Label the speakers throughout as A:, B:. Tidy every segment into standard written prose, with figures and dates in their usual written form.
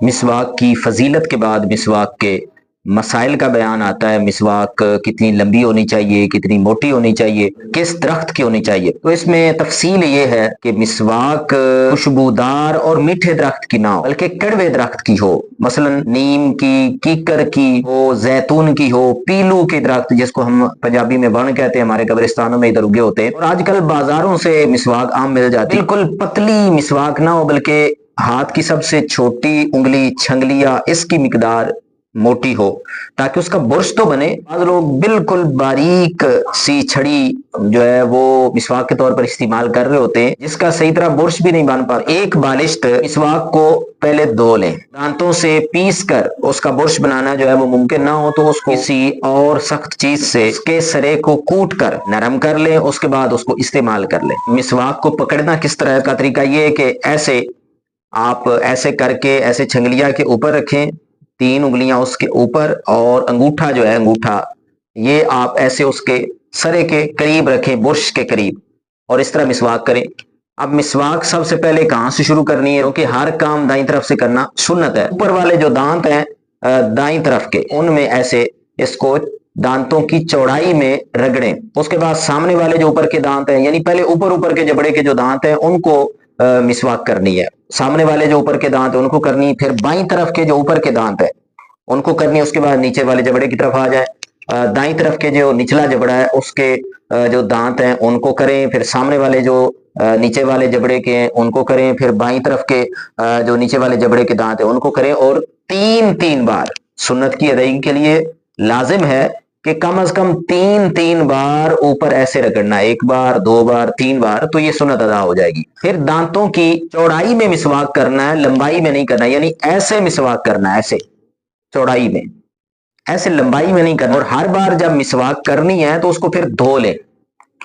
A: مسواک کی فضیلت کے بعد مسواک کے مسائل کا بیان آتا ہے۔ مسواک کتنی لمبی ہونی چاہیے، کتنی موٹی ہونی چاہیے، کس درخت کی ہونی چاہیے، تو اس میں تفصیل یہ ہے کہ مسواک خوشبودار اور میٹھے درخت کی نہ ہو بلکہ کڑوے درخت کی ہو، مثلا نیم کی، کیکر کی ہو، زیتون کی ہو، پیلو کے درخت جس کو ہم پنجابی میں بن کہتے ہیں، ہمارے قبرستانوں میں ادھر اگے ہوتے ہیں، اور آج کل بازاروں سے مسواک عام مل جاتی ہے۔ بالکل پتلی مسواک نہ ہو بلکہ ہاتھ کی سب سے چھوٹی انگلی چھنگلیا اس کی مقدار موٹی ہو تاکہ اس کا برش تو بنے۔ بعض لوگ بالکل باریک سی چھڑی جو ہے وہ مسواک کے طور پر استعمال کر رہے ہوتے ہیں جس کا صحیح طرح برش بھی نہیں بن پا۔ ایک بالشت مسواک کو پہلے دھو لیں، دانتوں سے پیس کر اس کا برش بنانا جو ہے وہ ممکن نہ ہو تو اس کو کسی اور سخت چیز سے اس کے سرے کو کوٹ کر نرم کر لیں، اس کے بعد اس کو استعمال کر لیں۔ مسواک کو پکڑنا کس طرح کا طریقہ یہ ہے کہ ایسے آپ ایسے کر کے ایسے چھنگلیا کے اوپر رکھیں، تین انگلیاں اس کے اوپر، اور انگوٹھا جو ہے انگوٹھا یہ آپ ایسے اس کے سرے کے قریب رکھیں، برش کے قریب، اور اس طرح مسواک کریں۔ اب مسواک سب سے پہلے کہاں سے شروع کرنی ہے؟ کیونکہ ہر کام دائیں طرف سے کرنا سنت ہے۔ اوپر والے جو دانت ہیں دائیں طرف کے، ان میں ایسے اس کو دانتوں کی چوڑائی میں رگڑیں۔ اس کے بعد سامنے والے جو اوپر کے دانت ہیں، یعنی پہلے اوپر کے جبڑے کے جو دانت ہیں ان کو مسواک کرنی ہے، سامنے والے جو اوپر کے دانت ہیں ان کو کرنی، پھر بائیں طرف کے جو اوپر کے دانت ہیں ان کو کرنی، اس کے بعد نیچے والے جبڑے کی طرف آ جائے، دائیں طرف کے جو نچلا جبڑا ہے اس کے جو دانت ہیں ان کو کریں، پھر سامنے والے جو نیچے والے جبڑے کے ہیں ان کو کریں، پھر بائیں طرف کے جو نیچے والے جبڑے کے دانت ہیں ان کو کریں، اور تین بار سنت کی ادائیگی کے لیے لازم ہے کہ کم از کم تین بار اوپر ایسے رگڑنا، ایک بار، دو بار، تین بار، تو یہ سنت ادا ہو جائے گی۔ پھر دانتوں کی چوڑائی میں مسواک کرنا ہے، لمبائی میں نہیں کرنا، یعنی ایسے مسواک کرنا ہے، ایسے چوڑائی میں، ایسے لمبائی میں نہیں کرنا۔ اور ہر بار جب مسواک کرنی ہے تو اس کو پھر دھو لیں،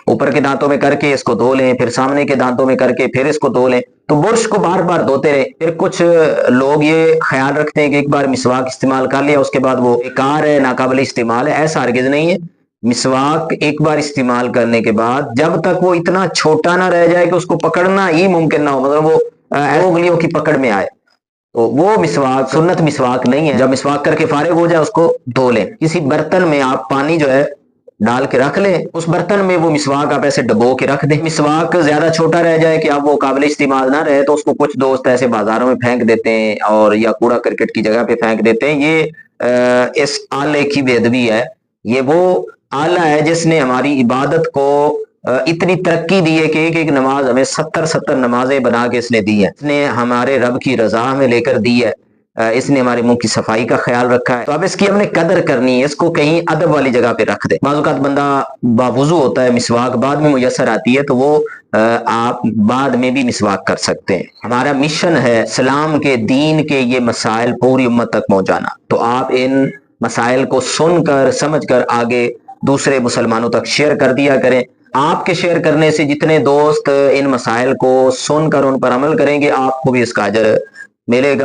A: اوپر کے دانتوں میں کر کے اس کو دھو لیں، پھر سامنے کے دانتوں میں کر کے پھر اس کو دھو لیں، تو برش کو بار بار دھوتے رہیں۔ پھر کچھ لوگ یہ خیال رکھتے ہیں کہ ایک بار مسواک استعمال کر لیا اس کے بعد وہ بیکار ہے، ناقابل استعمال ہے، ایسا ہرگز نہیں ہے۔ مسواک ایک بار استعمال کرنے کے بعد جب تک وہ اتنا چھوٹا نہ رہ جائے کہ اس کو پکڑنا ہی ممکن نہ ہو، مطلب وہ انگلیوں کی پکڑ میں آئے، تو وہ مسواک سنت مسواک نہیں ہے۔ جب مسواک کر کے فارغ ہو جائے اس کو دھو لیں۔ کسی برتن میں آپ پانی جو ہے ڈال کے رکھ لیں، اس برتن میں وہ مسواک آپ ایسے ڈبو کے رکھ دیں۔ مسواک زیادہ چھوٹا رہ جائے کہ اب وہ قابل استعمال نہ رہے تو اس کو کچھ دوست ایسے بازاروں میں پھینک دیتے ہیں، اور یا کوڑا کرکٹ کی جگہ پہ پھینک دیتے ہیں۔ یہ اس آلے کی بے ادبی ہے۔ یہ وہ آلہ ہے جس نے ہماری عبادت کو اتنی ترقی دی ہے کہ ایک نماز ہمیں 70 نمازیں بنا کے اس نے دی ہے، اس نے ہمارے رب کی رضا میں لے کر دی ہے، اس نے ہمارے منہ کی صفائی کا خیال رکھا ہے، تو اب اس کی ہم نے قدر کرنی ہے، اس کو کہیں ادب والی جگہ پہ رکھ دیں۔ بعض اوقات بندہ باوضو ہوتا ہے، مسواک بعد میں میسر آتی ہے تو وہ آپ بعد میں بھی مسواک کر سکتے ہیں۔ ہمارا مشن ہے اسلام کے دین کے یہ مسائل پوری امت تک پہنچانا، تو آپ ان مسائل کو سن کر سمجھ کر آگے دوسرے مسلمانوں تک شیئر کر دیا کریں۔ آپ کے شیئر کرنے سے جتنے دوست ان مسائل کو سن کر ان پر عمل کریں گے آپ کو بھی اس کا اجر ملے گا۔